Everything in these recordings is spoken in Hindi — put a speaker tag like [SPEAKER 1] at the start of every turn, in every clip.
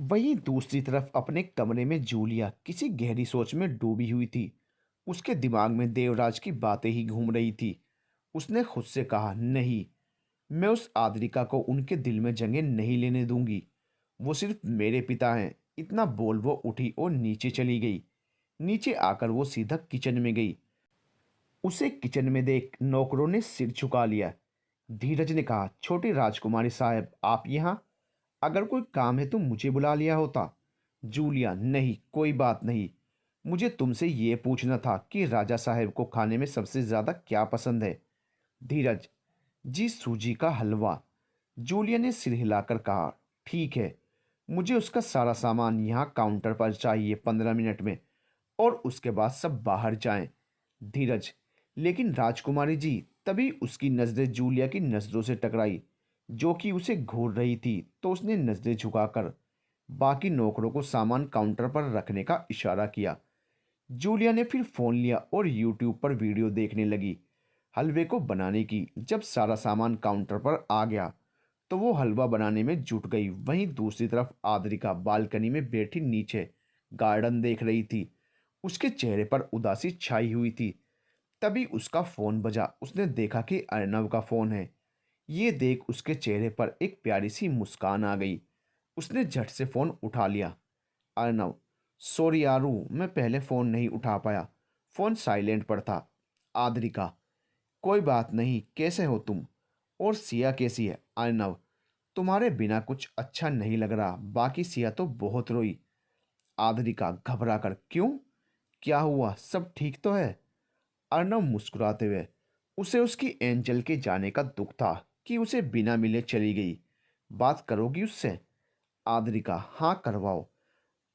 [SPEAKER 1] वहीं दूसरी तरफ अपने कमरे में जूलिया किसी गहरी सोच में डूबी हुई थी। उसके दिमाग में देवराज की बातें ही घूम रही थी। उसने खुद से कहा, नहीं, मैं उस आद्रिका को उनके दिल में जगह नहीं लेने दूंगी। वो सिर्फ मेरे पिता हैं। इतना बोल वो उठी और नीचे चली गई। नीचे आकर वो सीधा किचन में गई। उसे किचन में देख नौकरों ने सिर झुका लिया। धीरज ने कहा, छोटी राजकुमारी साहब, आप यहाँ? अगर कोई काम है तो मुझे बुला लिया होता। जूलिया, नहीं, कोई बात नहीं। मुझे तुमसे ये पूछना था कि राजा साहब को खाने में सबसे ज़्यादा क्या पसंद है? धीरज, जी, सूजी का हलवा। जूलिया ने सिर हिलाकर कहा, ठीक है, मुझे उसका सारा सामान यहाँ काउंटर पर चाहिए 15 मिनट में, और उसके बाद सब बाहर जाएं। धीरज, लेकिन राजकुमारी जी। तभी उसकी नज़रें जूलिया की नज़रों से टकराई, जो कि उसे घूर रही थी। तो उसने नज़रें झुकाकर बाकी नौकरों को सामान काउंटर पर रखने का इशारा किया। जूलिया ने फिर फ़ोन लिया और यूट्यूब पर वीडियो देखने लगी हलवे को बनाने की। जब सारा सामान काउंटर पर आ गया तो वो हलवा बनाने में जुट गई। वहीं दूसरी तरफ आद्रिका बालकनी में बैठी नीचे गार्डन देख रही थी। उसके चेहरे पर उदासी छाई हुई थी। तभी उसका फ़ोन बजा। उसने देखा कि अर्नव का फ़ोन है। ये देख उसके चेहरे पर एक प्यारी सी मुस्कान आ गई। उसने झट से फ़ोन उठा लिया। अर्नव, सॉरी आरू, मैं पहले फ़ोन नहीं उठा पाया। फ़ोन साइलेंट पर था। आद्रिका, कोई बात नहीं, कैसे हो तुम? और सिया कैसी है? अर्नव, तुम्हारे बिना कुछ अच्छा नहीं लग रहा। बाकी सिया तो बहुत रोई। आद्रिका घबरा कर, क्यों? क्या हुआ? सब ठीक तो है? अर्नव मुस्कुराते हुए, उसे उसकी एंजल के जाने का दुख था कि उसे बिना मिले चली गई। बात करोगी उससे? आद्रिका, हाँ, करवाओ।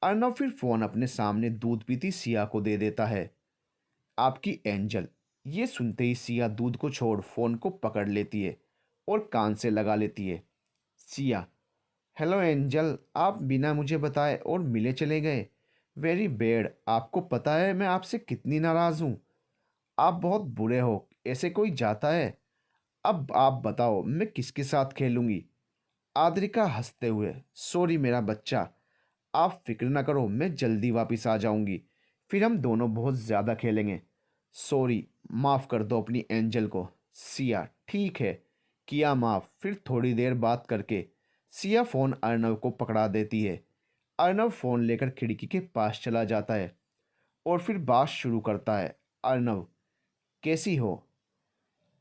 [SPEAKER 1] अर्नव फिर फोन अपने सामने दूध पीती सिया को दे देता है। आपकी एंजल। ये सुनते ही सिया दूध को छोड़ फोन को पकड़ लेती है और कान से लगा लेती है। सिया, हेलो एंजल, आप बिना मुझे बताए और मिले चले गए। Very bad. आपको पता है मैं आपसे कितनी नाराज़ हूँ। आप बहुत बुरे हो। ऐसे कोई जाता है? अब आप बताओ मैं किसके साथ खेलूंगी? आद्रिका हंसते हुए, सॉरी मेरा बच्चा, आप फिक्र ना करो, मैं जल्दी वापस आ जाऊंगी। फिर हम दोनों बहुत ज़्यादा खेलेंगे। सॉरी, माफ़ कर दो अपनी एंजल को। सिया, ठीक है, किया माफ़। फिर थोड़ी देर बात करके सिया फ़ोन अर्नव को पकड़ा देती है। अर्नव फ़ोन लेकर खिड़की के पास चला जाता है और फिर बात शुरू करता है। अर्नव, कैसी हो?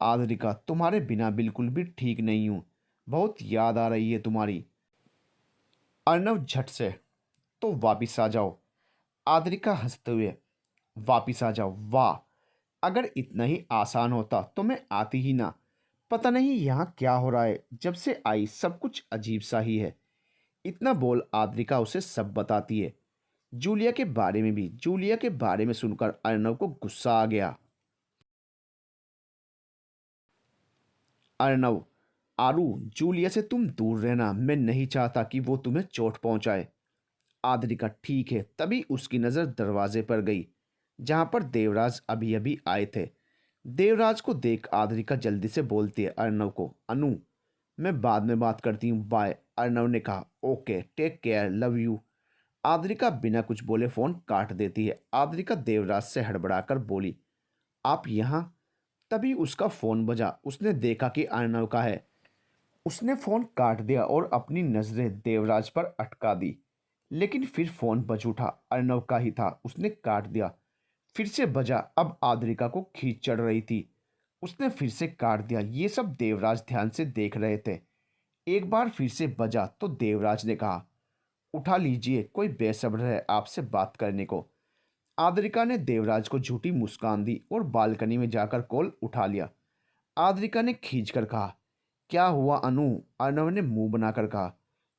[SPEAKER 1] आद्रिका, तुम्हारे बिना बिल्कुल भी ठीक नहीं हूँ। बहुत याद आ रही है तुम्हारी। अर्नव झट से, तो वापिस आ जाओ। आद्रिका हंसते हुए, वापिस आ जाओ? वाह, अगर इतना ही आसान होता तो मैं आती ही ना। पता नहीं यहाँ क्या हो रहा है। जब से आई सब कुछ अजीब सा ही है। इतना बोल आद्रिका उसे सब बताती है, जूलिया के बारे में भी। जूलिया के बारे में सुनकर अर्नव को गुस्सा आ गया। अर्नव, आरू, जूलिया से तुम दूर रहना। मैं नहीं चाहता कि वो तुम्हें चोट पहुंचाए। आद्रिका, ठीक है। तभी उसकी नज़र दरवाजे पर गई जहां पर देवराज अभी अभी आए थे। देवराज को देख आद्रिका जल्दी से बोलती है अर्नव को, अनु, मैं बाद में बात करती हूँ, बाय। अर्नव ने कहा, okay, take care, love you. Aadrika बिना कुछ बोले फ़ोन काट देती है। आद्रिका देवराज से हड़बड़ाकर बोली, आप यहाँ? तभी उसका फ़ोन बजा। उसने देखा कि अर्नव का है। उसने फ़ोन काट दिया और अपनी नज़रें देवराज पर अटका दी। लेकिन फिर फ़ोन बज उठा। अर्नव का ही था। उसने काट दिया। फिर से बजा। अब आद्रिका को खींच चढ़ रही थी। उसने फिर से काट दिया। ये सब देवराज ध्यान से देख रहे थे। एक बार फिर से बजा तो देवराज ने कहा, उठा लीजिए, कोई बेसब्र है आपसे बात करने को। आद्रिका ने देवराज को झूठी मुस्कान दी और बालकनी में जाकर कॉल उठा लिया। आद्रिका ने खींचकर कहा, क्या हुआ अनु? अर्नव ने मुंह बनाकर कहा,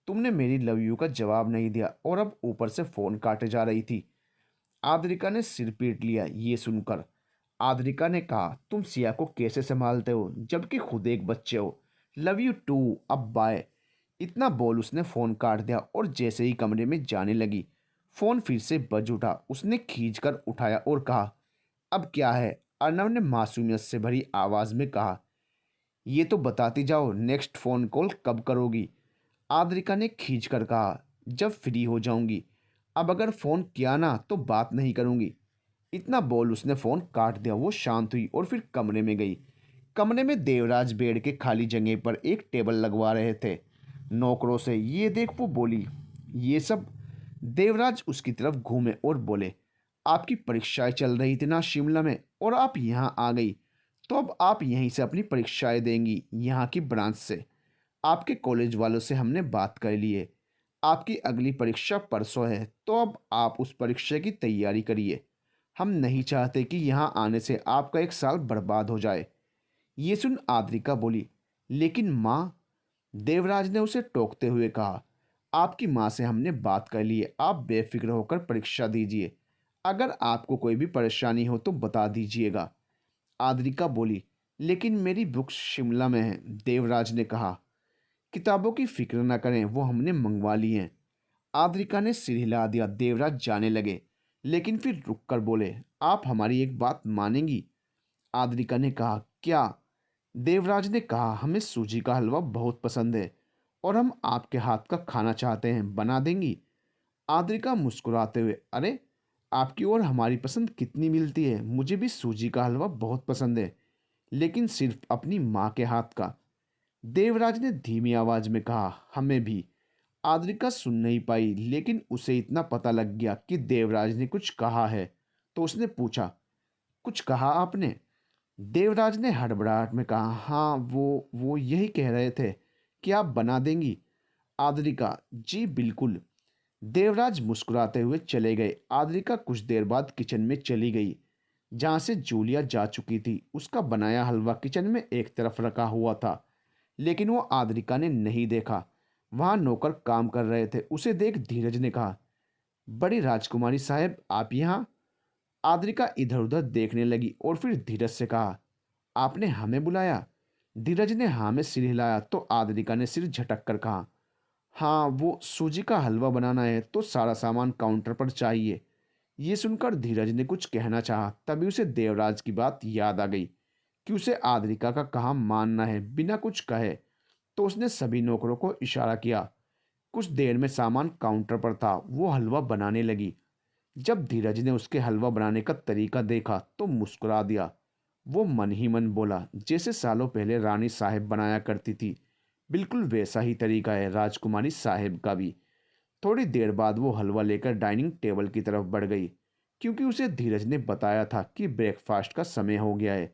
[SPEAKER 1] तुमने मेरी लव यू का जवाब नहीं दिया और अब ऊपर से फ़ोन काटे जा रही थी। आद्रिका ने सिर पीट लिया ये सुनकर। आद्रिका ने कहा, तुम सिया को कैसे संभालते हो जबकि खुद एक बच्चे हो? लव यू टू, अब बाय। इतना बोल उसने फ़ोन काट दिया और जैसे ही कमरे में जाने लगी फ़ोन फिर से बज उठा। उसने खींचकर उठाया और कहा, अब क्या है? अर्नव ने मासूमियत से भरी आवाज़ में कहा, ये तो बताती जाओ, नेक्स्ट फ़ोन कॉल कब करोगी? आद्रिका ने खींचकर कहा, जब फ्री हो जाऊंगी। अब अगर फ़ोन किया ना तो बात नहीं करूंगी। इतना बोल उसने फ़ोन काट दिया। वो शांत हुई और फिर कमरे में गई। कमरे में देवराज बेड के खाली जगह पर एक टेबल लगवा रहे थे नौकरों से। ये देख वो बोली, ये सब। देवराज उसकी तरफ घूमे और बोले, आपकी परीक्षाएं चल रही थी ना शिमला में, और आप यहाँ आ गई, तो अब आप यहीं से अपनी परीक्षाएं देंगी, यहाँ की ब्रांच से। आपके कॉलेज वालों से हमने बात कर ली है। आपकी अगली परीक्षा परसों है, तो अब आप उस परीक्षा की तैयारी करिए। हम नहीं चाहते कि यहाँ आने से आपका एक साल बर्बाद हो जाए। ये सुन आद्रिका बोली, लेकिन माँ। देवराज ने उसे टोकते हुए कहा, आपकी माँ से हमने बात कर ली है। आप बेफिक्र होकर परीक्षा दीजिए। अगर आपको कोई भी परेशानी हो तो बता दीजिएगा। आद्रिका बोली, लेकिन मेरी बुक्स शिमला में हैं। देवराज ने कहा, किताबों की फिक्र न करें, वो हमने मंगवा ली हैं। आद्रिका ने सिर हिला दिया। देवराज जाने लगे, लेकिन फिर रुककर बोले, आप हमारी एक बात मानेंगी? आद्रिका ने कहा, क्या? देवराज ने कहा, हमें सूजी का हलवा बहुत पसंद है और हम आपके हाथ का खाना चाहते हैं, बना देंगी? आद्रिका मुस्कुराते हुए, अरे, आपकी और हमारी पसंद कितनी मिलती है। मुझे भी सूजी का हलवा बहुत पसंद है, लेकिन सिर्फ अपनी माँ के हाथ का। देवराज ने धीमी आवाज में कहा, हमें भी। आद्रिका सुन नहीं पाई, लेकिन उसे इतना पता लग गया कि देवराज ने कुछ कहा है, तो उसने पूछा, कुछ कहा आपने? देवराज ने हड़बड़ाहट में कहा, हाँ, वो यही कह रहे थे कि आप बना देंगी। आद्रिका, जी बिल्कुल। देवराज मुस्कुराते हुए चले गए। आद्रिका कुछ देर बाद किचन में चली गई, जहाँ से जूलिया जा चुकी थी। उसका बनाया हलवा किचन में एक तरफ रखा हुआ था, लेकिन वो आद्रिका ने नहीं देखा। वहाँ नौकर काम कर रहे थे। उसे देख धीरज ने कहा, बड़ी राजकुमारी साहब, आप यहाँ? आद्रिका इधर उधर देखने लगी और फिर धीरज से कहा, आपने हमें बुलाया? धीरज ने हाँ में सिर हिलाया, तो आद्रिका ने सिर झटक कर कहा, हाँ, वो सूजी का हलवा बनाना है तो सारा सामान काउंटर पर चाहिए। ये सुनकर धीरज ने कुछ कहना चाहा, तभी उसे देवराज की बात याद आ गई कि उसे आद्रिका का कहा मानना है। बिना कुछ कहे तो उसने सभी नौकरों को इशारा किया। कुछ देर में सामान काउंटर पर था। वो हलवा बनाने लगी। जब धीरज ने उसके हलवा बनाने का तरीका देखा तो मुस्कुरा दिया। वो मन ही मन बोला, जैसे सालों पहले रानी साहब बनाया करती थी, बिल्कुल वैसा ही तरीका है राजकुमारी साहब का भी। थोड़ी देर बाद वो हलवा लेकर डाइनिंग टेबल की तरफ बढ़ गई, क्योंकि उसे धीरज ने बताया था कि ब्रेकफास्ट का समय हो गया है।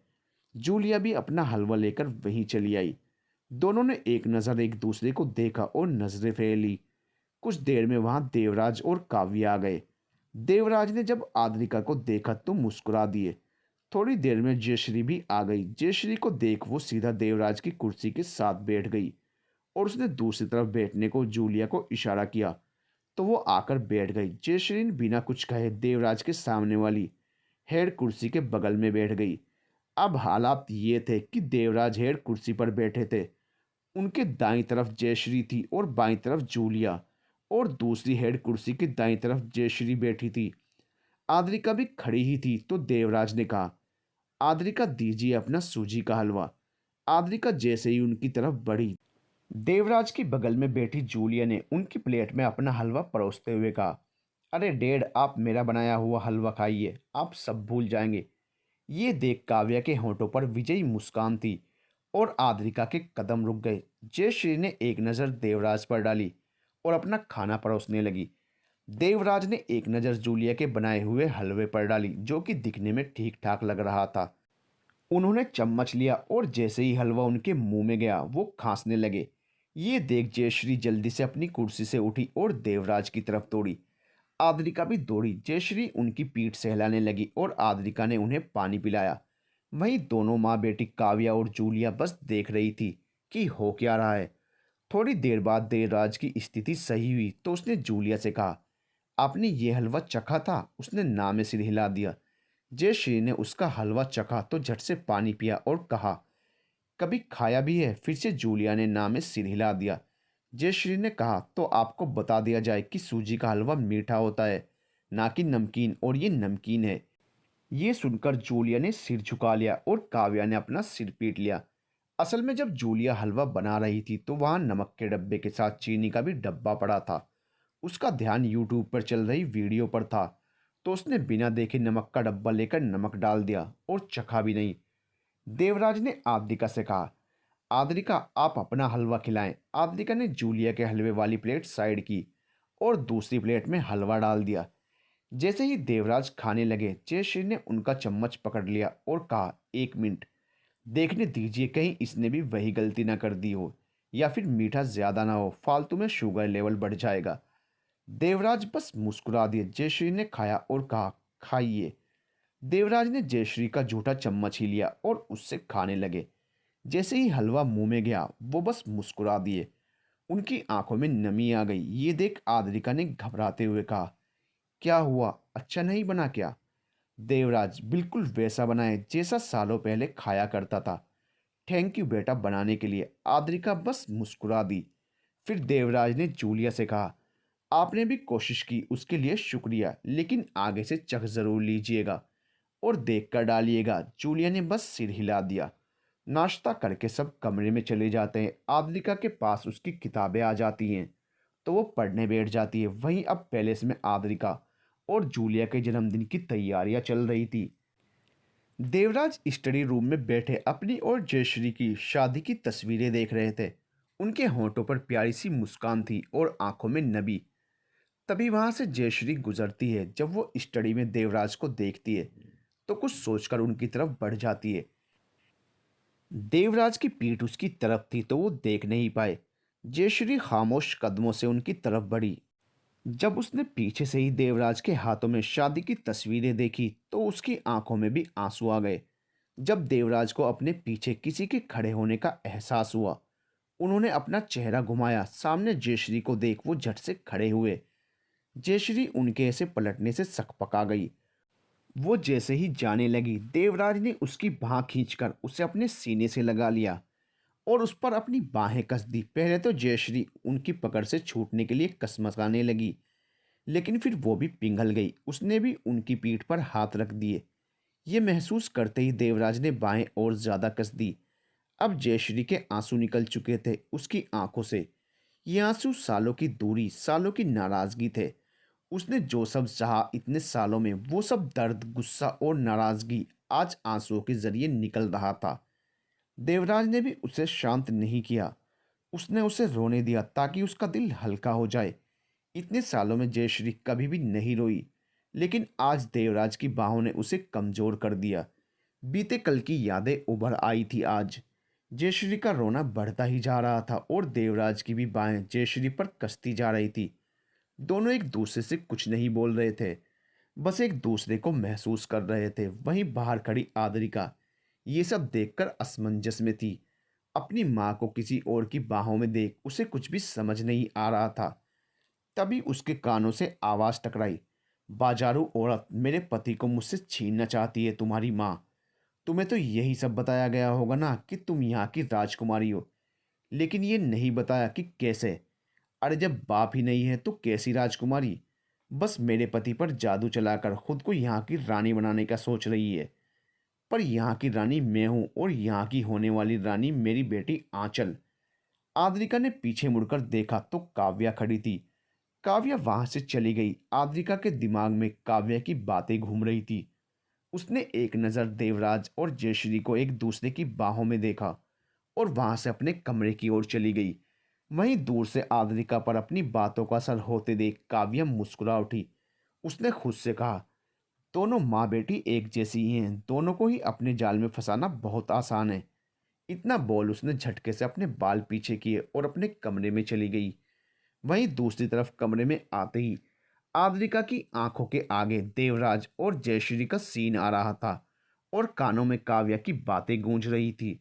[SPEAKER 1] जूलिया भी अपना हलवा लेकर वहीं चली आई। दोनों ने एक नज़र एक दूसरे को देखा और नजरें फेर ली। कुछ देर में वहां देवराज और काव्य आ गए। देवराज ने जब आद्रिका को देखा तो मुस्कुरा दिए। थोड़ी देर में जयश्री भी आ गई। जयश्री को देख वो सीधा देवराज की कुर्सी के साथ बैठ गई और उसने दूसरी तरफ बैठने को जूलिया को इशारा किया, तो वो आकर बैठ गई। जयश्री ने बिना कुछ कहे देवराज के सामने वाली हेड कुर्सी के बगल में बैठ गई। अब हालात ये थे कि देवराज हेड कुर्सी पर बैठे थे। उनके दाईं तरफ जयश्री थी और बाईं तरफ जूलिया, और दूसरी हेड कुर्सी की दाईं तरफ जयश्री बैठी थी। आद्रिका भी खड़ी ही थी, तो देवराज ने कहा, आद्रिका, दीजिए अपना सूजी का हलवा। आद्रिका जैसे ही उनकी तरफ बढ़ी, देवराज की बगल में बैठी जूलिया ने उनकी प्लेट में अपना हलवा परोसते हुए कहा, अरे डैड, आप मेरा बनाया हुआ हलवा खाइए, आप सब भूल जाएंगे। ये देख काव्या के होंठों पर विजयी मुस्कान थी और आद्रिका के कदम रुक गए। जयश्री ने एक नज़र देवराज पर डाली और अपना खाना परोसने लगी। देवराज ने एक नज़र जूलिया के बनाए हुए हलवे पर डाली, जो कि दिखने में ठीक ठाक लग रहा था। उन्होंने चम्मच लिया और जैसे ही हलवा उनके मुंह में गया वो खांसने लगे। ये देख जयश्री जल्दी से अपनी कुर्सी से उठी और देवराज की तरफ दौड़ी। आद्रिका भी दौड़ी। जयश्री उनकी पीठ सहलाने लगी और आद्रिका ने उन्हें पानी पिलाया। वहीं दोनों माँ बेटी काव्या और जूलिया बस देख रही थी कि हो क्या रहा है। थोड़ी देर बाद देवराज की स्थिति सही हुई तो उसने जूलिया से कहा, आपने ये हलवा चखा था? उसने ना में सिर हिला दिया। जयश्री ने उसका हलवा चखा तो झट से पानी पिया और कहा, कभी खाया भी है? फिर से जूलिया ने ना में सिर हिला दिया। जयश्री ने कहा, तो आपको बता दिया जाए कि सूजी का हलवा मीठा होता है, ना कि नमकीन, और ये नमकीन है। ये सुनकर जूलिया ने सिर झुका लिया और काव्या ने अपना सिर पीट लिया। असल में जब जूलिया हलवा बना रही थी तो वहाँ नमक के डब्बे के साथ चीनी का भी डब्बा पड़ा था। उसका ध्यान यूट्यूब पर चल रही वीडियो पर था, तो उसने बिना देखे नमक का डब्बा लेकर नमक डाल दिया और चखा भी नहीं। देवराज ने आद्रिका से कहा, आद्रिका आप अपना हलवा खिलाएं। आद्रिका ने जूलिया के हलवे वाली प्लेट साइड की और दूसरी प्लेट में हलवा डाल दिया। जैसे ही देवराज खाने लगे, जयश्री ने उनका चम्मच पकड़ लिया और कहा, एक मिनट, देखने दीजिए कहीं इसने भी वही गलती ना कर दी हो या फिर मीठा ज्यादा ना हो, फालतू में शुगर लेवल बढ़ जाएगा। देवराज बस मुस्कुरा दिए। जयश्री ने खाया और कहा, खाइए। देवराज ने जयश्री का झूठा चम्मच ही लिया और उससे खाने लगे। जैसे ही हलवा मुंह में गया, वो बस मुस्कुरा दिए। उनकी आंखों में नमी आ गई। ये देख आद्रिका ने घबराते हुए कहा, क्या हुआ, अच्छा नहीं बना क्या? देवराज, बिल्कुल वैसा बनाए जैसा सालों पहले खाया करता था। थैंक यू बेटा बनाने के लिए। आद्रिका बस मुस्कुरा दी। फिर देवराज ने जूलिया से कहा, आपने भी कोशिश की, उसके लिए शुक्रिया, लेकिन आगे से चख जरूर लीजिएगा और देख कर डालिएगा। जूलिया ने बस सिर हिला दिया। नाश्ता करके सब कमरे में चले जाते हैं। आद्रिका के पास उसकी किताबें आ जाती हैं, तो वो पढ़ने बैठ जाती है। वहीं अब पैलेस में आद्रिका और जूलिया के जन्मदिन की तैयारियां चल रही थी। देवराज स्टडी रूम में बैठे अपनी और जयश्री की शादी की तस्वीरें देख रहे थे। उनके होंठों पर प्यारी सी मुस्कान थी और आंखों में नबी। तभी वहां से जयश्री गुजरती है। जब वो स्टडी में देवराज को देखती है, तो कुछ सोचकर उनकी तरफ बढ़ जाती है। देवराज की पीठ उसकी तरफ थी, तो वो देख नहीं पाए। जयश्री खामोश कदमों से उनकी तरफ बढ़ी। जब उसने पीछे से ही देवराज के हाथों में शादी की तस्वीरें देखी, तो उसकी आंखों में भी आंसू आ गए। जब देवराज को अपने पीछे किसी के खड़े होने का एहसास हुआ, उन्होंने अपना चेहरा घुमाया। सामने जयश्री को देख वो झट से खड़े हुए। जयश्री उनके ऐसे पलटने से सकपका गई। वो जैसे ही जाने लगी, देवराज ने उसकी बाह खींचकर उसे अपने सीने से लगा लिया और उस पर अपनी बाहें कस दी। पहले तो जयश्री उनकी पकड़ से छूटने के लिए कसमसाने लगी, लेकिन फिर वो भी पिघल गई। उसने भी उनकी पीठ पर हाथ रख दिए। ये महसूस करते ही देवराज ने बाहें और ज्यादा कस दी। अब जयश्री के आंसू निकल चुके थे उसकी आंखों से। ये आंसू सालों की दूरी, सालों की नाराजगी थे। उसने जो सब सहा इतने सालों में, वो सब दर्द, गुस्सा और नाराजगी आज आंसुओं के जरिए निकल रहा था। देवराज ने भी उसे शांत नहीं किया। उसने उसे रोने दिया ताकि उसका दिल हल्का हो जाए। इतने सालों में जयश्री कभी भी नहीं रोई, लेकिन आज देवराज की बाहों ने उसे कमजोर कर दिया। बीते कल की यादें उभर आई थी आज। जयश्री का रोना बढ़ता ही जा रहा था और देवराज की भी बाहें जयश्री पर कसती जा रही थी। दोनों एक दूसरे से कुछ नहीं बोल रहे थे, बस एक दूसरे को महसूस कर रहे थे। वहीं बाहर खड़ी आदरिका ये सब देखकर असमंजस में थी। अपनी माँ को किसी और की बाहों में देख उसे कुछ भी समझ नहीं आ रहा था। तभी उसके कानों से आवाज टकराई, बाजारू औरत, मेरे पति को मुझसे छीनना चाहती है तुम्हारी माँ। तुम्हें तो यही सब बताया गया होगा ना कि तुम यहाँ की राजकुमारी हो, लेकिन ये नहीं बताया कि कैसे। अरे जब बाप ही नहीं है तो कैसी राजकुमारी? बस मेरे पति पर जादू चलाकर खुद को यहाँ की रानी बनाने का सोच रही है। पर यहाँ की रानी मैं हूँ और यहाँ की होने वाली रानी मेरी बेटी आंचल। आद्रिका ने पीछे मुड़कर देखा तो काव्या खड़ी थी। काव्या वहां से चली गई। आद्रिका के दिमाग में काव्या की बातें घूम रही थी। उसने एक नज़र देवराज और जयश्री को एक दूसरे की बाहों में देखा और वहां से अपने कमरे की ओर चली गई। वहीं दूर से आद्रिका पर अपनी बातों का असर होते देख काव्या मुस्कुरा उठी। उसने खुद से कहा, दोनों माँ बेटी एक जैसी ही हैं, दोनों को ही अपने जाल में फंसाना बहुत आसान है। इतना बोल उसने झटके से अपने बाल पीछे किए और अपने कमरे में चली गई। वहीं दूसरी तरफ कमरे में आते ही आद्रिका की आंखों के आगे देवराज और जयश्री का सीन आ रहा था और कानों में काव्या की बातें गूंज रही थी।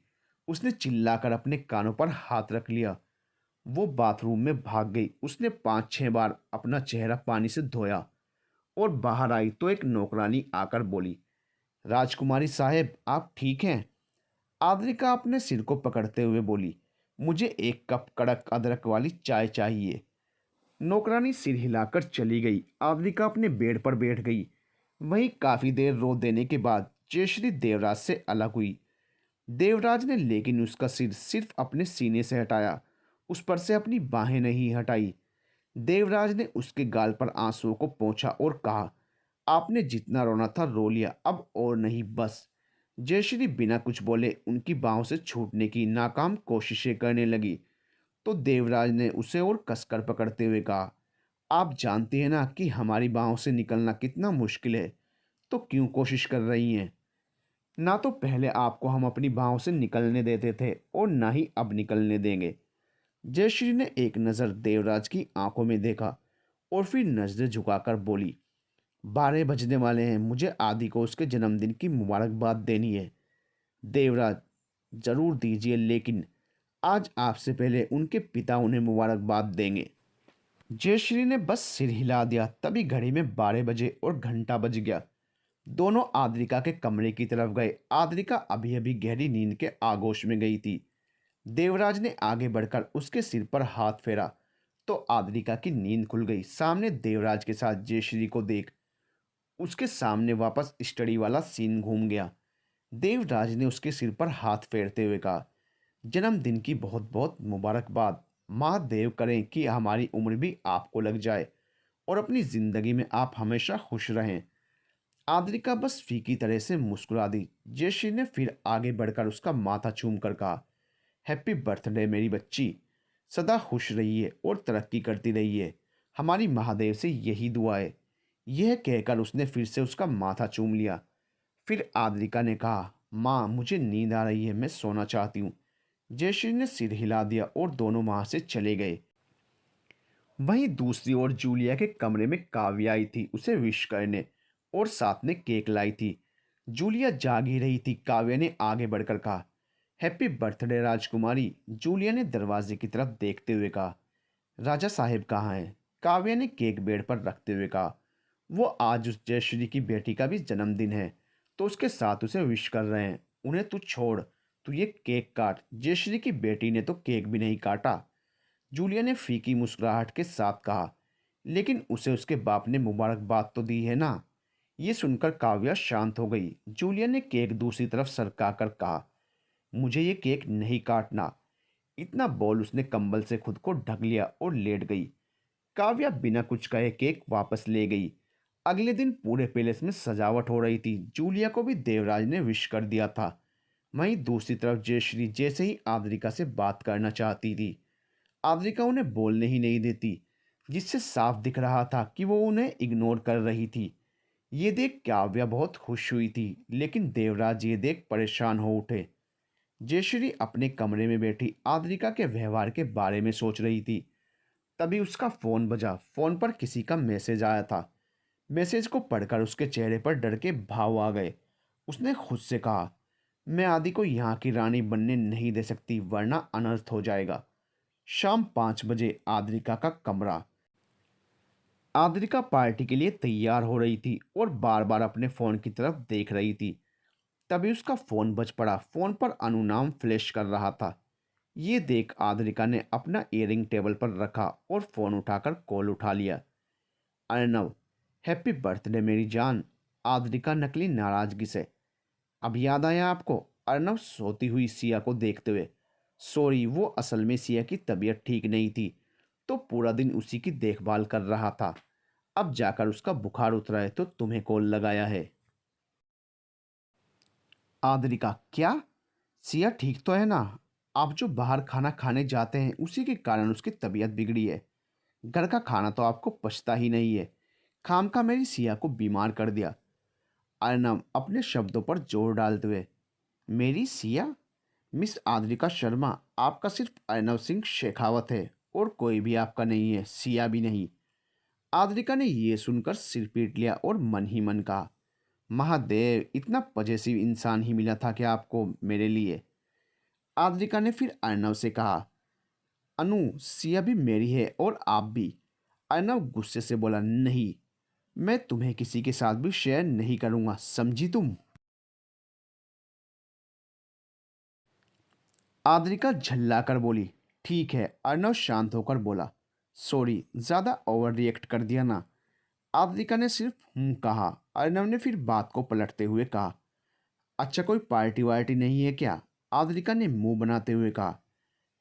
[SPEAKER 1] उसने चिल्लाकर अपने कानों पर हाथ रख लिया। वो बाथरूम में भाग गई। उसने 5-6 बार अपना चेहरा पानी से धोया और बाहर आई तो एक नौकरानी आकर बोली, राजकुमारी साहेब आप ठीक हैं? आद्रिका अपने सिर को पकड़ते हुए बोली, मुझे 1 कप कड़क अदरक वाली चाय चाहिए। नौकरानी सिर हिलाकर चली गई। आद्रिका अपने बेड पर बैठ गई। वहीं काफी देर रो देने के बाद जयश्री देवराज से अलग हुई। देवराज ने लेकिन उसका सिर सिर्फ अपने सीने से हटाया, उस पर से अपनी बाहें नहीं हटाई। देवराज ने उसके गाल पर आंसुओं को पोंछा और कहा, आपने जितना रोना था रो लिया, अब और नहीं, बस। जयश्री बिना कुछ बोले उनकी बाहों से छूटने की नाकाम कोशिशें करने लगी। तो देवराज ने उसे और कसकर पकड़ते हुए कहा, आप जानती हैं ना कि हमारी बाहों से निकलना कितना मुश्किल है, तो क्यों कोशिश कर रही हैं? ना तो पहले आपको हम अपनी बाहों से निकलने देते थे और ना ही अब निकलने देंगे। जयश्री ने एक नज़र देवराज की आंखों में देखा और फिर नजरें झुकाकर बोली, 12 बजने वाले हैं, मुझे आदि को उसके जन्मदिन की मुबारकबाद देनी है। देवराज, जरूर दीजिए, लेकिन आज आपसे पहले उनके पिता उन्हें मुबारकबाद देंगे। जयश्री ने बस सिर हिला दिया। तभी घड़ी में 12 बजे और घंटा बज गया। दोनों आद्रिका के कमरे की तरफ गए। आद्रिका अभी अभी गहरी नींद के आगोश में गई थी। देवराज ने आगे बढ़कर उसके सिर पर हाथ फेरा तो आद्रिका की नींद खुल गई। सामने देवराज के साथ जयश्री को देख उसके सामने वापस स्टडी वाला सीन घूम गया। देवराज ने उसके सिर पर हाथ फेरते हुए कहा, जन्मदिन की बहुत बहुत मुबारकबाद। महादेव करें कि हमारी उम्र भी आपको लग जाए और अपनी जिंदगी में आप हमेशा खुश रहें। आद्रिका बस फीकी तरह से मुस्कुरा दी। जयश्री ने फिर आगे बढ़कर उसका माथा चूम कर कहा, हैप्पी बर्थडे मेरी बच्ची, सदा खुश रहिए और तरक्की करती रहिए, हमारी महादेव से यही दुआ है। यह कहकर उसने फिर से उसका माथा चूम लिया। फिर आद्रिका ने कहा, माँ मुझे नींद आ रही है, मैं सोना चाहती हूँ। जयश्री ने सिर हिला दिया और दोनों वहां से चले गए। वहीं दूसरी ओर जूलिया के कमरे में काव्या आई थी उसे विश करने और साथ में केक लाई थी। जूलिया जाग ही रही थी। काव्या ने आगे बढ़कर कहा, हैप्पी बर्थडे राजकुमारी। जूलिया ने दरवाजे की तरफ देखते हुए कहा, राजा साहेब कहाँ हैं? काव्या ने केक बेड पर रखते हुए कहा, वो आज उस जयश्री की बेटी का भी जन्मदिन है तो उसके साथ उसे विश कर रहे हैं। उन्हें तू छोड़, तू ये केक काट। जयश्री की बेटी ने तो केक भी नहीं काटा। जूलिया ने फीकी मुस्कुराहट के साथ कहा, लेकिन उसे उसके बाप ने मुबारकबाद तो दी है ना। ये सुनकर काव्या शांत हो गई। जूलिया ने केक दूसरी तरफ सरका कर कहा, मुझे ये केक नहीं काटना। इतना बोल उसने कंबल से खुद को ढक लिया और लेट गई। काव्या बिना कुछ कहे केक वापस ले गई। अगले दिन पूरे पैलेस में सजावट हो रही थी। जूलिया को भी देवराज ने विश कर दिया था। वहीं दूसरी तरफ जयश्री जैसे ही आद्रिका से बात करना चाहती थी, आद्रिका उन्हें बोलने ही नहीं देती, जिससे साफ दिख रहा था कि वो उन्हें इग्नोर कर रही थी। ये देख काव्या बहुत खुश हुई थी, लेकिन देवराज ये देख परेशान हो उठे। जयश्री अपने कमरे में बैठी आद्रिका के व्यवहार के बारे में सोच रही थी। तभी उसका फोन बजा। फोन पर किसी का मैसेज आया था। मैसेज को पढ़कर उसके चेहरे पर डर के भाव आ गए। उसने खुद से कहा, मैं आदि को यहाँ की रानी बनने नहीं दे सकती, वरना अनर्थ हो जाएगा। शाम 5 बजे आद्रिका का कमरा। आद्रिका पार्टी के लिए तैयार हो रही थी और बार बार अपने फोन की तरफ देख रही थी। तभी उसका फोन बज पड़ा। फोन पर अनु नाम फ्लैश कर रहा था। ये देख आद्रिका ने अपना इयरिंग टेबल पर रखा और फोन उठाकर कॉल उठा लिया। अर्नव, हैप्पी बर्थडे मेरी जान। आद्रिका नकली नाराजगी से, अब याद आया आपको? अर्नव सोती हुई सिया को देखते हुए, सॉरी, वो असल में सिया की तबीयत ठीक नहीं थी तो पूरा दिन उसी की देखभाल कर रहा था। अब जाकर उसका बुखार उतरा है तो तुम्हें कॉल लगाया है। आद्रिका, क्या? सिया ठीक तो है ना? आप जो बाहर खाना खाने जाते हैं उसी के कारण उसकी तबीयत बिगड़ी है। घर का खाना तो आपको पचता ही नहीं है। खाम का मेरी सिया को बीमार कर दिया। अर्नव अपने शब्दों पर जोर डालते हुए, मेरी सिया? मिस आद्रिका शर्मा, आपका सिर्फ अर्नव सिंह शेखावत है और कोई भी आपका नहीं है, सिया भी नहीं। आद्रिका ने यह सुनकर सिर पीट लिया और मन ही मन कहा, महादेव, इतना पजेसिव इंसान ही मिला था क्या आपको मेरे लिए? आद्रिका ने फिर अर्नव से कहा, अनु, सिया भी मेरी है और आप भी। अर्नव गुस्से से बोला, नहीं, मैं तुम्हें किसी के साथ भी शेयर नहीं करूंगा, समझी तुम? आद्रिका झल्लाकर बोली, ठीक है। अर्नव शांत होकर बोला, सॉरी, ज़्यादा ओवर रिएक्ट कर दिया ना। आद्रिका ने सिर्फ कहा। अर्नव ने फिर बात को पलटते हुए कहा, अच्छा, कोई पार्टी वार्टी नहीं है क्या? आद्रिका ने मुंह बनाते हुए कहा,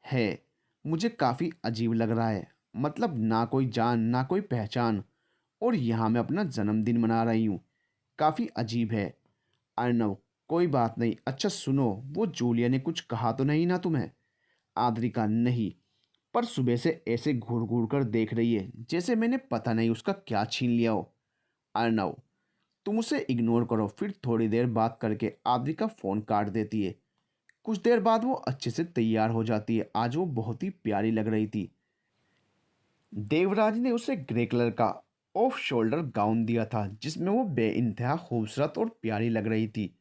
[SPEAKER 1] है, मुझे काफ़ी अजीब लग रहा है। मतलब ना कोई जान ना कोई पहचान, और यहाँ मैं अपना जन्मदिन मना रही हूँ। काफ़ी अजीब है। अर्नव, कोई बात नहीं। अच्छा सुनो, वो जूलिया ने कुछ कहा तो नहीं ना तुम्हें? आद्रिका, नहीं, पर सुबह से ऐसे घूर घूर कर देख रही है जैसे मैंने पता नहीं उसका क्या छीन लिया हो। अर्नव, तुम उसे इग्नोर करो। फिर थोड़ी देर बात करके आद्रिका फ़ोन काट देती है। कुछ देर बाद वो अच्छे से तैयार हो जाती है। आज वो बहुत ही प्यारी लग रही थी। देवराज ने उसे ग्रे कलर का ऑफ शोल्डर गाउन दिया था जिसमें वो बेइंतहा खूबसूरत और प्यारी लग रही थी।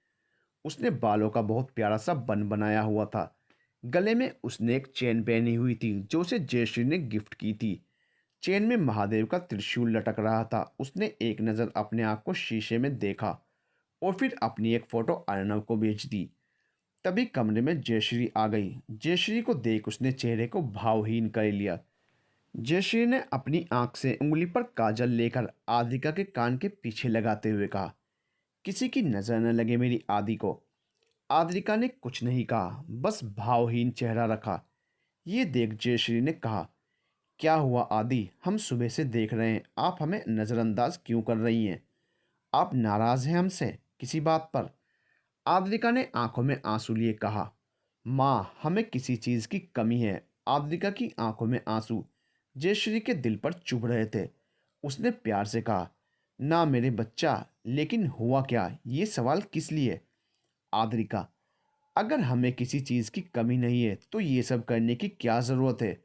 [SPEAKER 1] उसने बालों का बहुत प्यारा सा बन बनाया हुआ था। गले में उसने एक चेन पहनी हुई थी जो उसे जयश्री ने गिफ्ट की थी। चेन में महादेव का त्रिशूल लटक रहा था। उसने एक नज़र अपने आप को शीशे में देखा और फिर अपनी एक फ़ोटो अर्नव को भेज दी। तभी कमरे में जयश्री आ गई। जयश्री को देख उसने चेहरे को भावहीन कर लिया। जयश्री ने अपनी आंख से उंगली पर काजल लेकर आदिका के कान के पीछे लगाते हुए कहा, किसी की नज़र न लगे मेरी आदि को। आद्रिका ने कुछ नहीं कहा, बस भावहीन चेहरा रखा। ये देख जयश्री ने कहा, क्या हुआ आदि? हम सुबह से देख रहे हैं, आप हमें नज़रअंदाज क्यों कर रही हैं? आप नाराज़ हैं हमसे किसी बात पर? आद्रिका ने आंखों में आंसू लिए कहा, माँ, हमें किसी चीज़ की कमी है। आद्रिका की आंखों में आंसू जयश्री के दिल पर चुभ रहे थे। उसने प्यार से कहा, ना मेरे बच्चा, लेकिन हुआ क्या? ये सवाल किस लिए? आद्रिका, अगर हमें किसी चीज़ की कमी नहीं है तो ये सब करने की क्या ज़रूरत है?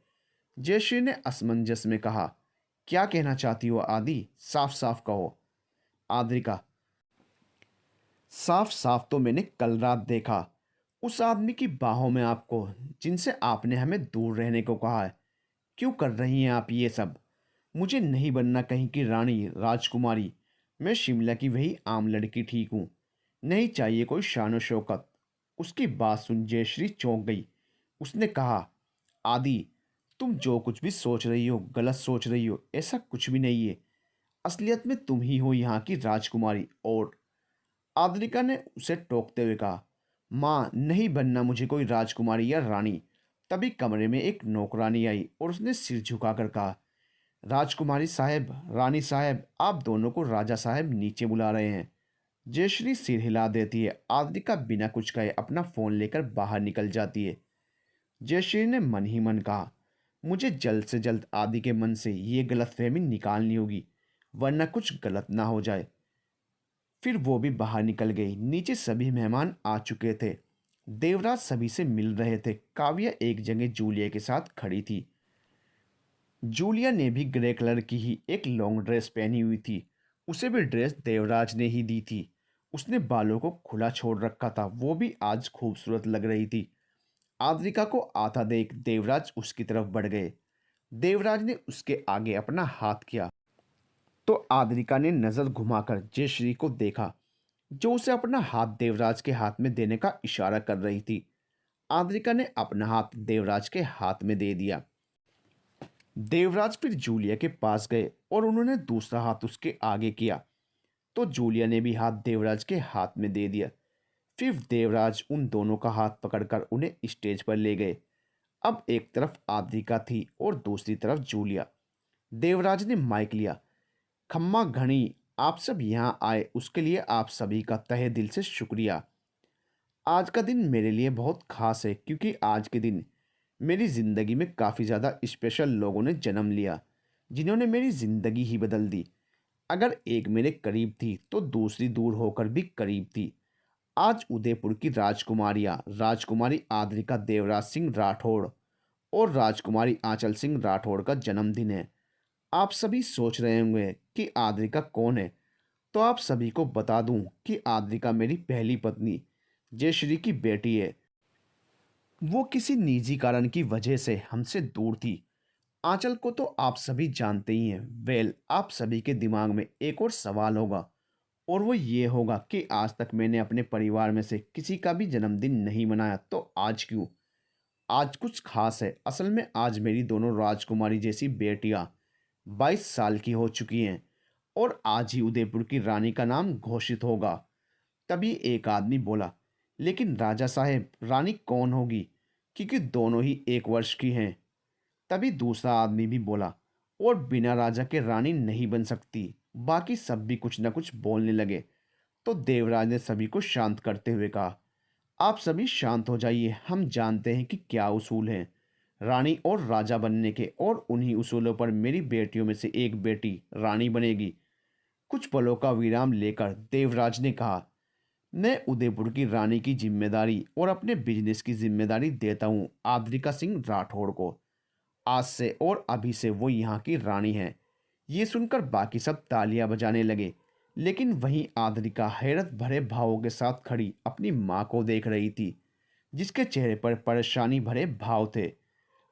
[SPEAKER 1] जयश्री ने असमंजस में कहा, क्या कहना चाहती हो आदि? साफ साफ कहो। आद्रिका, साफ साफ तो मैंने कल रात देखा उस आदमी की बाहों में आपको, जिनसे आपने हमें दूर रहने को कहा है। क्यों कर रही हैं आप ये सब? मुझे नहीं बनना कहीं की रानी राजकुमारी। मैं शिमला की वही आम लड़की ठीक हूँ। नहीं चाहिए कोई शान शौकत। उसकी बात सुन जयश्री चौंक गई। उसने कहा, आदि, तुम जो कुछ भी सोच रही हो गलत सोच रही हो। ऐसा कुछ भी नहीं है। असलियत में तुम ही हो यहाँ की राजकुमारी। और आद्रिका ने उसे टोकते हुए कहा, माँ, नहीं बनना मुझे कोई राजकुमारी या रानी। तभी कमरे में एक नौकरानी आई और उसने सिर झुकाकर कहा, राजकुमारी साहब, रानी साहब, आप दोनों को राजा साहब नीचे बुला रहे हैं। जयश्री सिर हिला देती है। आद्रिका बिना कुछ कहे अपना फ़ोन लेकर बाहर निकल जाती है। जयश्री ने मन ही मन कहा, मुझे जल्द से जल्द आदि के मन से ये गलतफहमी निकालनी होगी, वरना कुछ गलत ना हो जाए। फिर वो भी बाहर निकल गई। नीचे सभी मेहमान आ चुके थे। देवराज सभी से मिल रहे थे। काव्या एक जगह जूलिया के साथ खड़ी थी। जूलिया ने भी ग्रे कलर की ही एक लॉन्ग ड्रेस पहनी हुई थी। उसे भी ड्रेस देवराज ने ही दी थी। उसने बालों को खुला छोड़ रखा था। वो भी आज खूबसूरत लग रही थी। आद्रिका को आता देख देवराज उसकी तरफ बढ़ गए। देवराज ने उसके आगे अपना हाथ किया तो आद्रिका ने नज़र घुमाकर जयश्री को देखा जो उसे अपना हाथ देवराज के हाथ में देने का इशारा कर रही थी। आद्रिका ने अपना हाथ देवराज के हाथ में दे दिया। देवराज फिर जूलिया के पास गए और उन्होंने दूसरा हाथ उसके आगे किया तो जूलिया ने भी हाथ देवराज के हाथ में दे दिया। फिर देवराज उन दोनों का हाथ पकड़कर उन्हें स्टेज पर ले गए। अब एक तरफ आद्रिका थी और दूसरी तरफ जूलिया। देवराज ने माइक लिया, खम्मा घड़ी, आप सब यहाँ आए उसके लिए आप सभी का तहे दिल से शुक्रिया। आज का दिन मेरे लिए बहुत ख़ास है क्योंकि आज के दिन मेरी ज़िंदगी में काफ़ी ज़्यादा स्पेशल लोगों ने जन्म लिया जिन्होंने मेरी ज़िंदगी ही बदल दी। अगर एक मेरे करीब थी तो दूसरी दूर होकर भी करीब थी। आज उदयपुर की राजकुमारियाँ राजकुमारी आद्रिका देवराज सिंह राठौड़ और राजकुमारी आंचल सिंह राठौड़ का जन्मदिन है। आप सभी सोच रहे होंगे कि आद्रिका कौन है, तो आप सभी को बता दूं कि आद्रिका मेरी पहली पत्नी जयश्री की बेटी है। वो किसी निजी कारण की वजह से हमसे दूर थी। आंचल को तो आप सभी जानते ही हैं। वेल, आप सभी के दिमाग में एक और सवाल होगा और वो ये होगा कि आज तक मैंने अपने परिवार में से किसी का भी जन्मदिन नहीं मनाया, तो आज क्यों? आज कुछ खास है। असल में आज मेरी दोनों राजकुमारी जैसी बेटियां 22 साल की हो चुकी हैं और आज ही उदयपुर की रानी का नाम घोषित होगा। तभी एक आदमी बोला, लेकिन राजा साहेब, रानी कौन होगी, क्योंकि दोनों ही 1 वर्ष की हैं। तभी दूसरा आदमी भी बोला, और बिना राजा के रानी नहीं बन सकती। बाकी सब भी कुछ न कुछ बोलने लगे। तो देवराज ने सभी को शांत करते हुए कहा, आप सभी शांत हो जाइए, हम जानते हैं कि क्या उसूल हैं रानी और राजा बनने के, और उन्हीं उसूलों पर मेरी बेटियों में से एक बेटी रानी बनेगी। कुछ पलों का विराम लेकर देवराज ने कहा, मैं उदयपुर की रानी की जिम्मेदारी और अपने बिजनेस की जिम्मेदारी देता हूँ आद्रिका सिंह राठौड़ को। आज से और अभी से वो यहाँ की रानी है। ये सुनकर बाकी सब तालियां बजाने लगे, लेकिन वहीं आद्रिका हैरत भरे भावों के साथ खड़ी अपनी माँ को देख रही थी, जिसके चेहरे पर परेशानी भरे भाव थे।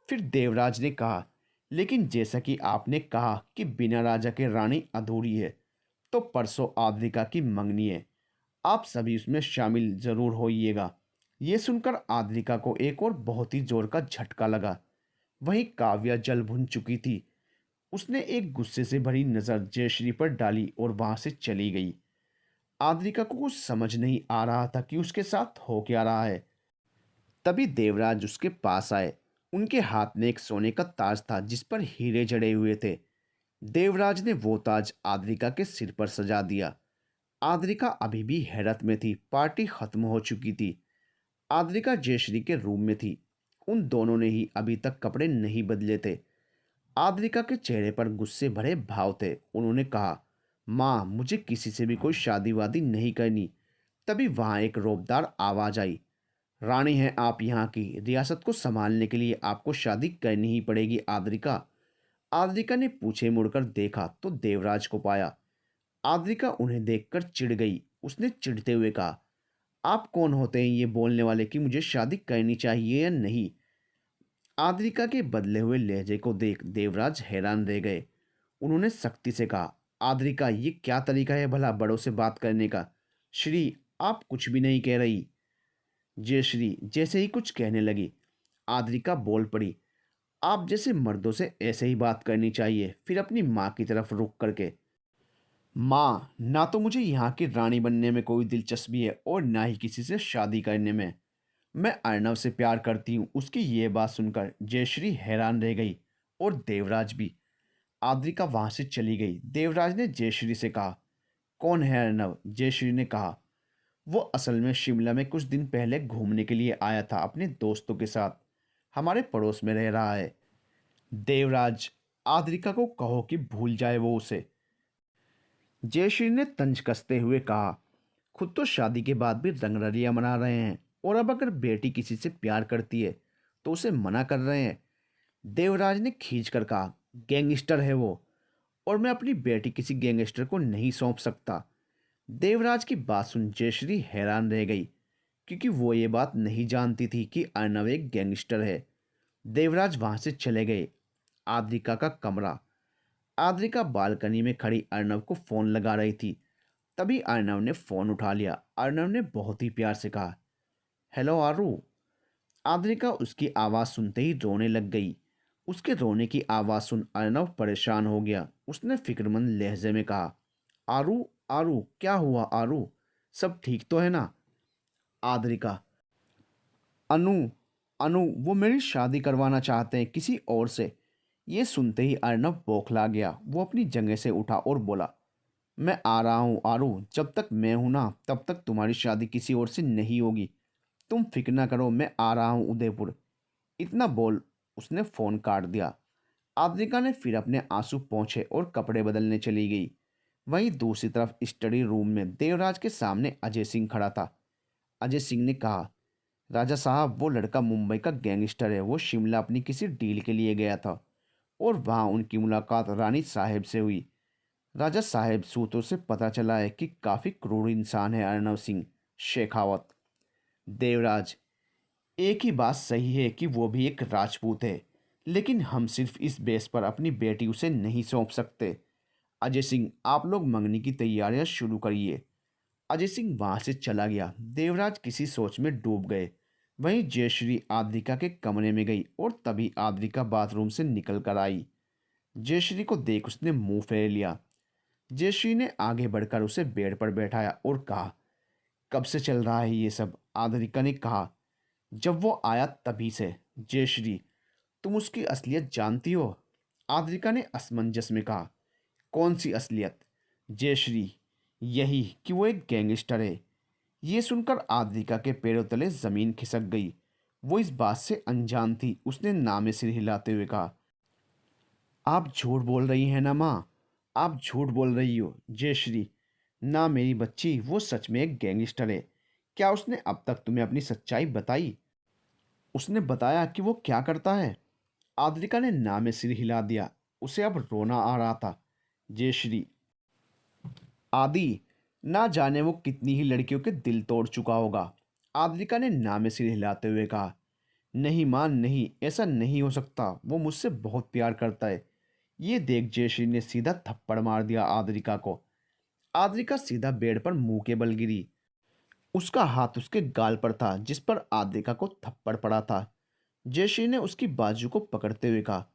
[SPEAKER 1] फिर देवराज ने कहा, लेकिन जैसा कि आपने कहा कि बिना राजा के रानी अधूरी है, तो परसों आद्रिका की मंगनी है, आप सभी उसमें शामिल जरूर होइएगा। ये सुनकर आद्रिका को एक और बहुत ही जोर का झटका लगा। वहीं काव्या जल भुन चुकी थी। उसने एक गुस्से से भरी नजर जयश्री पर डाली और वहां से चली गई। आद्रिका को कुछ समझ नहीं आ रहा था कि उसके साथ हो क्या रहा है। तभी देवराज उसके पास आए। उनके हाथ में एक सोने का ताज था जिस पर हीरे जड़े हुए थे। देवराज ने वो ताज आद्रिका के सिर पर सजा दिया। आद्रिका अभी भी हैरत में थी। पार्टी खत्म हो चुकी थी। आद्रिका जयश्री के रूम में थी। उन दोनों ने ही अभी तक कपड़े नहीं बदले थे। आद्रिका के चेहरे पर गुस्से भरे भाव थे। उन्होंने कहा, माँ, मुझे किसी से भी कोई शादी वादी नहीं करनी। तभी वहां एक रोबदार आवाज आई, रानी हैं आप यहाँ की, रियासत को संभालने के लिए आपको शादी करनी ही पड़ेगी आद्रिका। आद्रिका ने पूछे मुड़कर देखा तो देवराज को पाया। आद्रिका उन्हें देखकर चिढ़ गई। उसने चिढ़ते हुए कहा, आप कौन होते हैं ये बोलने वाले कि मुझे शादी करनी चाहिए या नहीं। आद्रिका के बदले हुए लहजे को देख देवराज हैरान रह गए। उन्होंने सख्ती से कहा, आद्रिका, ये क्या तरीका है भला बड़ों से बात करने का। श्री, आप कुछ भी नहीं कह रही। जयश्री जैसे ही कुछ कहने लगी, आद्रिका बोल पड़ी, आप जैसे मर्दों से ऐसे ही बात करनी चाहिए। फिर अपनी माँ की तरफ रुख करके, माँ, ना तो मुझे यहाँ की रानी बनने में कोई दिलचस्पी है और ना ही किसी से शादी करने में। मैं अर्नव से प्यार करती हूँ। उसकी ये बात सुनकर जयश्री हैरान रह गई और देवराज भी। आद्रिका वहां से चली गई। देवराज ने जयश्री से कहा, कौन है अर्नव। जयश्री ने कहा, वो असल में शिमला में कुछ दिन पहले घूमने के लिए आया था अपने दोस्तों के साथ। हमारे पड़ोस में रह रहा है। देवराज, आद्रिका को कहो कि भूल जाए वो उसे। जयश्री ने तंज कसते हुए कहा, खुद तो शादी के बाद भी रंगरलियां मना रहे हैं, और अब अगर बेटी किसी से प्यार करती है तो उसे मना कर रहे हैं। देवराज ने खींच कर कहा, गैंगस्टर है वो, और मैं अपनी बेटी किसी गैंगस्टर को नहीं सौंप सकता। देवराज की बात सुन जयश्री हैरान रह गई, क्योंकि वो ये बात नहीं जानती थी कि अर्नव एक गैंगस्टर है। देवराज वहां से चले गए। आद्रिका का कमरा। आद्रिका बालकनी में खड़ी अर्नव को फोन लगा रही थी। तभी अर्नव ने फोन उठा लिया। अर्नव ने बहुत ही प्यार से कहा, हेलो आरू। आद्रिका उसकी आवाज़ सुनते ही रोने लग गई। उसके रोने की आवाज़ सुन अर्नव परेशान हो गया। उसने फिक्रमंद लहजे में कहा, आरू, आरू, क्या हुआ आरू, सब ठीक तो है ना। आद्रिका, अनु, अनु, वो मेरी शादी करवाना चाहते हैं किसी और से। ये सुनते ही अर्नव बौखला गया। वो अपनी जगह से उठा और बोला, मैं आ रहा हूँ आरू, जब तक मैं हूं ना तब तक तुम्हारी शादी किसी और से नहीं होगी। तुम फिक्र ना करो, मैं आ रहा हूँ उदयपुर। इतना बोल उसने फ़ोन काट दिया। आद्रिका ने फिर अपने आंसू पोंछे और कपड़े बदलने चली गई। वहीं दूसरी तरफ स्टडी रूम में देवराज के सामने अजय सिंह खड़ा था। अजय सिंह ने कहा, राजा साहब, वो लड़का मुंबई का गैंगस्टर है। वो शिमला अपनी किसी डील के लिए गया था और वहाँ उनकी मुलाकात रानी साहेब से हुई। राजा साहेब, सूत्रों से पता चला है कि काफ़ी क्रूर इंसान है अर्नव सिंह शेखावत। देवराज, एक ही बात सही है कि वो भी एक राजपूत है, लेकिन हम सिर्फ इस बेस पर अपनी बेटी उसे नहीं सौंप सकते। अजय सिंह, आप लोग मंगनी की तैयारियां शुरू करिए। अजय सिंह वहां से चला गया। देवराज किसी सोच में डूब गए। वहीं जयश्री आद्रिका के कमरे में गई और तभी आद्रिका बाथरूम से निकल कर आई। जयश्री को देख उसने मुंह फेर लिया। जयश्री ने आगे बढ़कर उसे बेड पर बैठाया और कहा, कब से चल रहा है ये सब। आद्रिका ने कहा, जब वो आया तभी से। जयश्री, तुम उसकी असलियत जानती हो। आद्रिका ने असमंजस में कहा। कौन सी असलियत? जयश्री, यही कि वो एक गैंगस्टर है। ये सुनकर आद्रिका के पैरों तले जमीन खिसक गई। वो इस बात से अनजान थी। उसने ना में सिर हिलाते हुए कहा, आप झूठ बोल रही हैं ना माँ, आप झूठ बोल रही हो जयश्री। ना मेरी बच्ची, वो सच में एक गैंगस्टर है। क्या उसने अब तक तुम्हें अपनी सच्चाई बताई? उसने बताया कि वो क्या करता है? आद्रिका ने ना में सिर हिला दिया। उसे अब रोना आ रहा था। जयश्री, आदि, ना जाने वो कितनी ही लड़कियों के दिल तोड़ चुका होगा। आद्रिका ने ना में सिर हिलाते हुए कहा, नहीं मां नहीं, ऐसा नहीं हो सकता। वो मुझसे बहुत प्यार करता है। ये देख जयश्री ने सीधा थप्पड़ मार दिया आद्रिका को। आद्रिका सीधा बेड पर मुंह के बल गिरी। उसका हाथ उसके गाल पर था जिस पर आद्रिका को थप्पड़ पड़ा था। जयश्री ने उसकी बाजू को पकड़ते हुए कहा,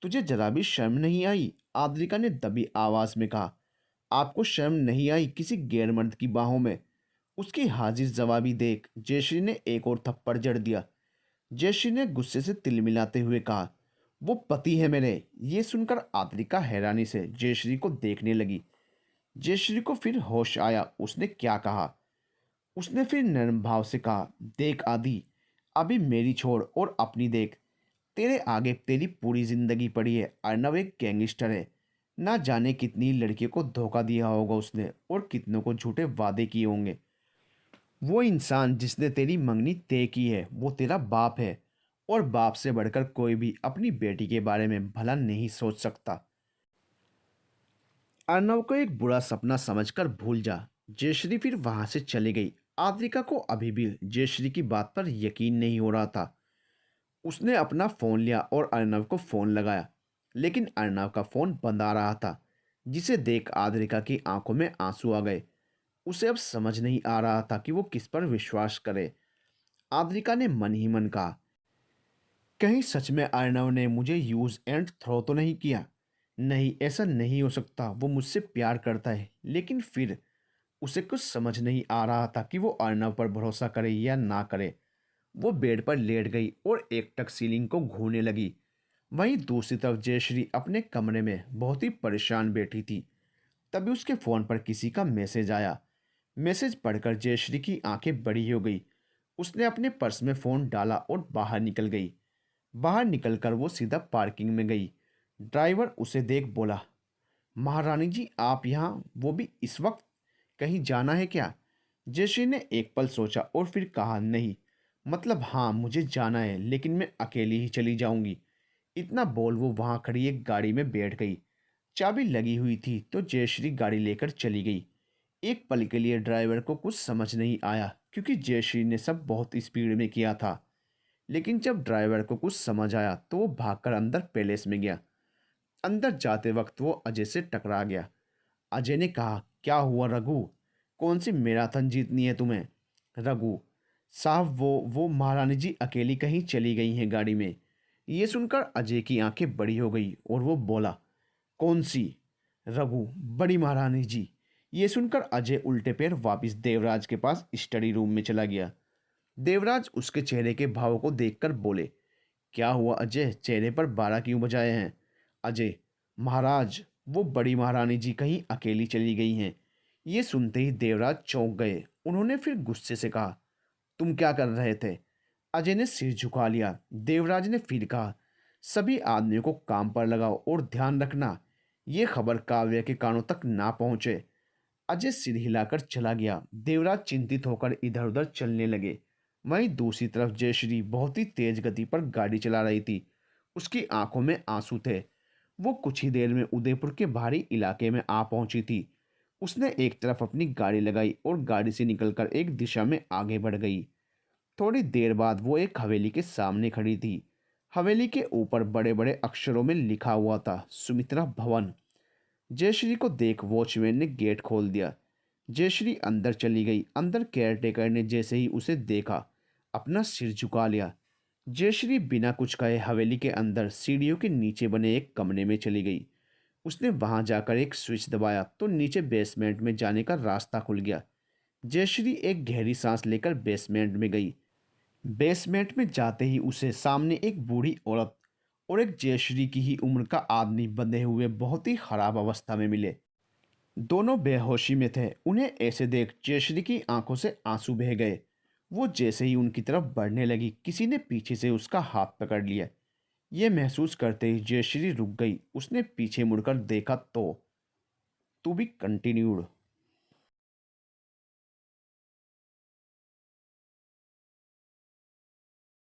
[SPEAKER 1] तुझे जरा भी शर्म नहीं आई? आद्रिका ने दबी आवाज में कहा, आपको शर्म नहीं आई किसी गैर मर्द की बाहों में? उसकी हाजिर जवाबी देख जयश्री ने एक और थप्पड़ जड़ दिया। जयश्री ने गुस्से से तिलमिलाते हुए कहा, वो पति है मेरे। ये सुनकर आद्रिका हैरानी से जयश्री को देखने लगी। जयश्री को फिर होश आया। उसने क्या कहा? उसने फिर नर्म भाव से कहा, देख आदि, अभी मेरी छोड़ और अपनी देख। तेरे आगे तेरी पूरी जिंदगी पड़ी है। अर्नव एक गैंगस्टर है। ना जाने कितनी लड़कियों को धोखा दिया होगा उसने और कितनों को झूठे वादे किए होंगे। वो इंसान जिसने तेरी मंगनी तय की है वो तेरा बाप है। और बाप से बढ़कर कोई भी अपनी बेटी के बारे में भला नहीं सोच सकता। अर्नव को एक बुरा सपना समझकर भूल जा। जयश्री फिर वहां से चली गई। आद्रिका को अभी भी जयश्री की बात पर यकीन नहीं हो रहा था। उसने अपना फ़ोन लिया और अर्नव को फ़ोन लगाया, लेकिन अर्नव का फ़ोन बंद आ रहा था, जिसे देख आद्रिका की आंखों में आंसू आ गए। उसे अब समझ नहीं आ रहा था कि वो किस पर विश्वास करे। आद्रिका ने मन ही मन कहा, कहीं सच में अर्नव ने मुझे यूज़ एंड थ्रो तो नहीं किया? नहीं, ऐसा नहीं हो सकता। वो मुझसे प्यार करता है। लेकिन फिर उसे कुछ समझ नहीं आ रहा था कि वो अर्नव पर भरोसा करे या ना करे। वो बेड पर लेट गई और एकटक सीलिंग को घूरने लगी। वहीं दूसरी तरफ जयश्री अपने कमरे में बहुत ही परेशान बैठी थी। तभी उसके फ़ोन पर किसी का मैसेज आया। मैसेज पढ़कर जयश्री की आंखें बड़ी हो गई। उसने अपने पर्स में फ़ोन डाला और बाहर निकल गई। बाहर निकलकर वो सीधा पार्किंग में गई। ड्राइवर उसे देख बोला, महारानी जी आप यहाँ, वो भी इस वक्त? कहीं जाना है क्या? जयश्री ने एक पल सोचा और फिर कहा, नहीं, मतलब हाँ मुझे जाना है, लेकिन मैं अकेली ही चली जाऊंगी। इतना बोल वो वहां खड़ी एक गाड़ी में बैठ गई। चाबी लगी हुई थी तो जयश्री गाड़ी लेकर चली गई। एक पल के लिए ड्राइवर को कुछ समझ नहीं आया, क्योंकि जयश्री ने सब बहुत स्पीड में किया था। लेकिन जब ड्राइवर को कुछ समझ आया तो वो भागकर अंदर पैलेस में गया। अंदर जाते वक्त वो अजय से टकरा गया। अजय ने कहा, क्या हुआ रघु? कौन सी मैराथन जीतनी है तुम्हें? रघु, साहब वो महारानी जी अकेली कहीं चली गई हैं गाड़ी में। ये सुनकर अजय की आंखें बड़ी हो गई और वो बोला, कौन सी? रघु, बड़ी महारानी जी। ये सुनकर अजय उल्टे पैर वापस देवराज के पास स्टडी रूम में चला गया। देवराज उसके चेहरे के भाव को देखकर बोले, क्या हुआ अजय, चेहरे पर 12 क्यों बजाए हैं? अजय, महाराज, वो बड़ी महारानी जी कहीं अकेली चली गई हैं। ये सुनते ही देवराज चौंक गए। उन्होंने फिर गुस्से से कहा, तुम क्या कर रहे थे? अजय ने सिर झुका लिया। देवराज ने फिर कहा, सभी आदमियों को काम पर लगाओ और ध्यान रखना ये खबर काव्य के कानों तक ना पहुंचे। अजय सिर हिलाकर चला गया। देवराज चिंतित होकर इधर उधर चलने लगे। वहीं दूसरी तरफ जयश्री बहुत ही तेज गति पर गाड़ी चला रही थी। उसकी आंखों में आंसू थे। वो कुछ ही देर में उदयपुर के बाहरी इलाके में आ पहुंची थी। उसने एक तरफ अपनी गाड़ी लगाई और गाड़ी से निकलकर एक दिशा में आगे बढ़ गई। थोड़ी देर बाद वो एक हवेली के सामने खड़ी थी। हवेली के ऊपर बड़े बड़े अक्षरों में लिखा हुआ था, सुमित्रा भवन। जयश्री को देख वॉचमैन ने गेट खोल दिया। जयश्री अंदर चली गई। अंदर केयरटेकर ने जैसे ही उसे देखा, अपना सिर झुका लिया। जयश्री बिना कुछ कहे हवेली के अंदर सीढ़ियों के नीचे बने एक कमरे में चली गई। उसने वहां जाकर एक स्विच दबाया तो नीचे बेसमेंट में जाने का रास्ता खुल गया। जयश्री एक गहरी सांस लेकर बेसमेंट में गई। बेसमेंट में जाते ही उसे सामने एक बूढ़ी औरत और एक जयश्री की ही उम्र का आदमी बंधे हुए बहुत ही खराब अवस्था में मिले। दोनों बेहोशी में थे। उन्हें ऐसे देख जयश्री की आंखों से आंसू बह गए। वो जैसे ही उनकी तरफ बढ़ने लगी, किसी ने पीछे से उसका हाथ पकड़ लिया। ये महसूस करते ही जयश्री रुक गई। उसने पीछे मुड़कर देखा तो टू बी कंटिन्यूड।